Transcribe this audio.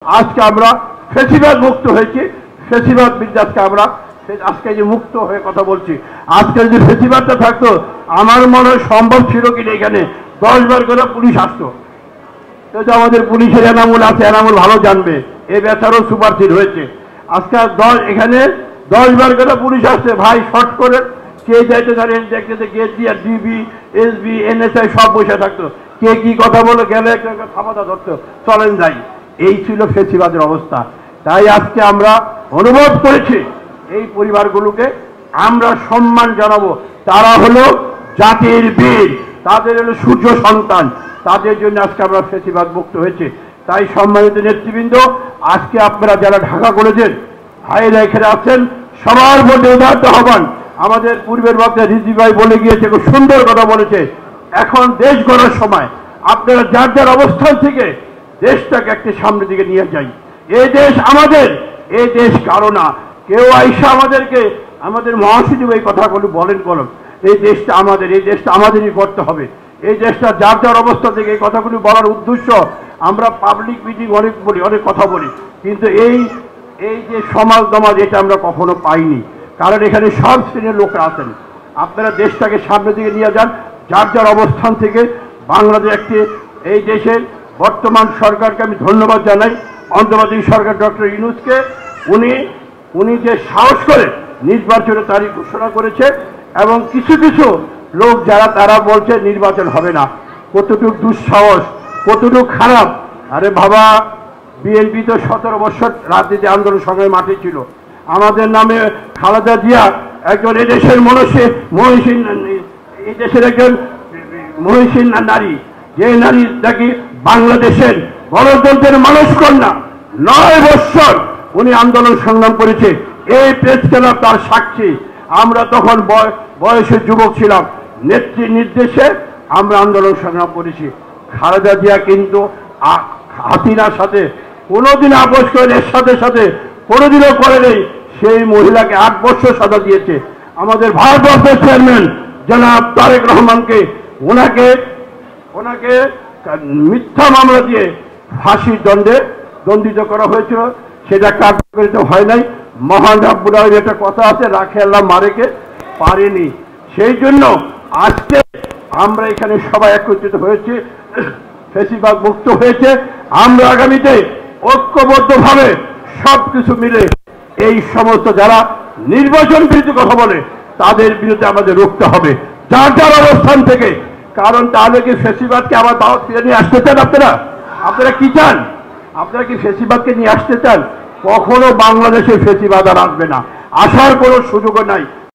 আজকে আমরা ফেসিবাদ মুক্ত হয়েছি। ফেসিবাদ বিদ্যাসকে আমরা আজকে যে মুক্ত হয়ে কথা বলছি, আজকে যদি ফেসিবাদটা থাকতো আমার মনে হয় সম্ভব ছিল কিনা এখানে 10 বার করে পুলিশ আসতো। তো আমাদের পুলিশের এনামুল আছে, এনামুল ভালো জানবে, এই বেচারও সুপারসিড হয়েছে। আজকে এখানে 10 বার করে পুলিশ আসছে ভাই, শর্ট করে কে যাইতে জানেন দেখতে গেট দিয়ে ডিবি এসবি এনএসআই সব বসে থাকতো, কে কি কথা বলে গেলে থামাতা ধরতো, চলেন যাই। এই ছিল ফেসিবাদের অবস্থা। তাই আজকে আমরা অনুরোধ করেছি এই পরিবারগুলোকে আমরা সম্মান জানাবো। তারা হলো জাতির বীর, তাদের হলো সূর্য সন্তান, তাদের জন্য আজকে আমরা ফেসিবাদ মুক্ত হয়েছে। তাই সম্মানিত নেতৃবৃন্দ, আজকে আপনারা যারা ঢাকা কলেজের ভাইরা এখানে আছেন, সবার মধ্যে উদাহরণ হবেন। আমাদের পূর্বের বক্তা রিজি ভাই বলে গিয়েছে, খুব সুন্দর কথা বলেছে, এখন দেশ গড়ার সময় আপনারা যার যার অবস্থান থেকে দেশটাকে একটি সামনের দিকে নিয়ে যাই। এই দেশ আমাদের, এই দেশ কারো না। কেউ আইসা আমাদেরকে, আমাদের মহাসচিব এই কথাগুলো বলেন বলেন, এই দেশটা আমাদের, এই দেশটা আমাদেরই করতে হবে। এই দেশটা যার যার অবস্থা থেকে এই কথাগুলি বলার উদ্দেশ্য, আমরা পাবলিক মিটিং অনেক বলি, অনেক কথা বলি, কিন্তু এই যে সমাজ দমাজ এটা আমরা কখনো পাইনি। কারণ এখানে সব শ্রেণীর লোকরা আছেন। আপনারা দেশটাকে সামনের দিকে নিয়ে যান যার যার অবস্থান থেকে। বাংলাদেশ একটি, এই দেশের বর্তমান সরকারকে আমি ধন্যবাদ জানাই, অন্তর্বর্তী সরকার ডক্টর ইউনূসকে। উনি যে সাহস করে নির্বাচনের তারিখ ঘোষণা করেছে, এবং কিছু কিছু লোক যারা তারা বলছে নির্বাচন হবে না, কতটুকু দুঃসাহস, কতটুকু খারাপ। আরে বাবা, বিএনপি তো 17 বছর রাজনীতি আন্দোলন সংগ্রামে মাঠে ছিল। আমাদের নামে খালেদা জিয়া একজন এদেশের মহিষীন, এই দেশের একজন মহিষীন নারী, যে নারী নাকি বাংলাদেশের গণতন্ত্রের মানুষ কন্যা। 9 বছর উনি আন্দোলন সংগ্রাম করেছে, এই প্রেস ক্লাব তার সাক্ষী। আমরা তখন বয়সের যুবক ছিলাম, নেত্রীর নির্দেশে আমরা আন্দোলন সংগ্রাম করেছি। খালেদা জিয়া কিন্তু হাসিনার সাথে কোনোদিন আপোষ করেন, এর সাথে সাথে কোনোদিনও করে নেই। সেই মহিলাকে 8 বছর সাজা দিয়েছে। আমাদের ভারতবর্ষের চেয়ারম্যান জনাব তারেক রহমানকে ওনাকে মিথ্যা মামলা দিয়ে ফাঁসির দণ্ডে দণ্ডিত করা হয়েছিল, সেটা কার্যকরিত হয় নাই। মহান রাব্বুল আলামিনের একটা কথা আছে, রাখে আল্লাহ মারেকে পারেনি। সেই জন্য আজকে আমরা এখানে সবাই একত্রিত হয়েছি, ফেসিবাদ মুক্ত হয়েছে। আমরা আগামীতে ঐক্যবদ্ধভাবে সবকিছু মিলে এই সমস্ত যারা নির্বাচন বিরোধী কথা বলে তাদের বিরুদ্ধে আমাদের রুখতে হবে যার যার অবস্থান থেকে। কারণ তাহলে কি ফেসিবাদকে আবার দাওয়াত ফিরে নিয়ে আসতে চান? আপনারা কি চান? আপনারা কি ফেসিবাদকে নিয়ে আসতে চান? কখনো বাংলাদেশে ফেসিবাদ আর আসবে না, আসার কোনো সুযোগও নাই।